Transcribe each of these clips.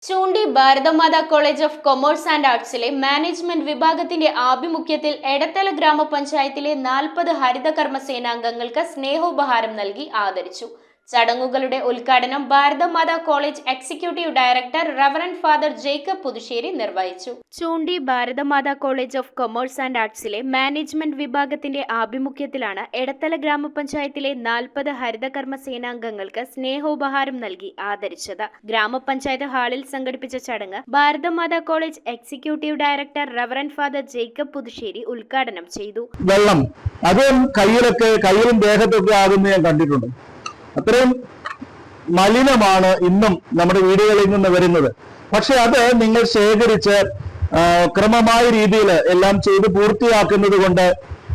ചൂണ്ടി Bharatamata college of commerce and ആർട്സിലെ management വിഭാഗത്തിന്റെ ആഭിമുഖ്യത്തിൽ എടത്തല ഗ്രാമപഞ്ചായത്തിലെ 40 ഹരിതകർമ്മ സേനാംഗങ്ങൾക്ക് സ്നേഹോപഹാരം നൽകി ആദരിച്ചു. ചടങ്ങുകളുടെ ഉദ്ഘാടനം Bharatamata college executive director reverend father Jacob Puthussery നിർവഹിച്ചു. ചൂണ്ടി Bharatamata college of commerce and ആർട്സിലെ മാനേജ്മെന്റ് വിഭാഗത്തിന്റെ ആഭിമുഖ്യത്തിലാണ് എടത്തല ഗ്രാമപഞ്ചായത്തിലെ 40 ഹരിതകർമ്മ സേനാംഗങ്ങൾക്ക് സ്നേഹോപഹാരം നൽകി ആദരിച്ചത്. ഗ്രാമപഞ്ചായത്ത് ഹാളിൽ സംഘടിപ്പിച്ച ചടങ്ങ് Bharat Mata college executive director reverend father Jacob Puthussery ഉദ്ഘാടനം ചെയ്തു. വെള്ളം അതും കയ്യിലും ദേഹത്തൊക്കെ ആകുന്ന ഞാൻ കണ്ടിട്ടുണ്ട്. അത്രയും മലിനമാണ് ഇന്നും നമ്മുടെ വീടുകളിൽ നിന്ന് വരുന്നത്. പക്ഷെ അത് നിങ്ങൾ ശേഖരിച്ച് ക്രമമായ രീതിയിൽ എല്ലാം ചെയ്ത് പൂർത്തിയാക്കുന്നത് കൊണ്ട്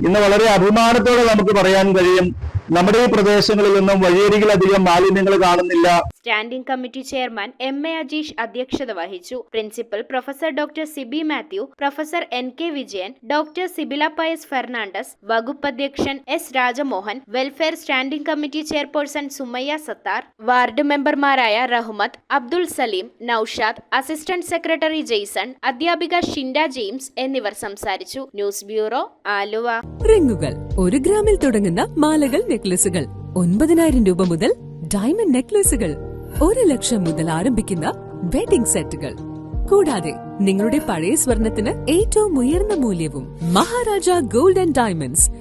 ഇന്ന് വളരെ അഭിമാനത്തോടെ നമുക്ക് പറയാൻ കഴിയും, നമ്മുടെ ഈ പ്രദേശങ്ങളിൽ നിന്നും വഴിയരികിലധികം മാലിന്യങ്ങൾ കാണുന്നില്ല. Standing committee chairman M A. Ajeesh അധ്യക്ഷത വഹിച്ചു. Principal professor doctor Siby Mathew, professor N K. Vijayan, doctor Sibila Pius Fernandez, വകുപ്പ് അധ്യക്ഷൻ S. Rajamohan, welfare standing committee chairperson Sumayya Sathar, ward മെമ്പർമാരായ റഹ്മത്ത്, അബ്ദുൾ സലീം, നൌഷാദ്, അസിസ്റ്റന്റ് സെക്രട്ടറി ജെയ്സൺ, അധ്യാപിക ഷിൻഡ ജെയിംസ് എന്നിവർ സംസാരിച്ചു. News bureau, Aluva. റിങ്ങുകൾ 1 ഗ്രാമിൽ തുടങ്ങുന്ന മാലകൾ, നെക്ലസുകൾ 9,000 രൂപ മുതൽ ഡയമണ്ട് നെക്ലസുകൾ 1 ലക്ഷം മുതൽ ആരംഭിക്കുന്ന വെഡിംഗ് സെറ്റുകൾ, കൂടാതെ നിങ്ങളുടെ പഴയ സ്വർണത്തിന് ഏറ്റവും ഉയർന്ന മൂല്യവും. Maharaja gold and diamonds,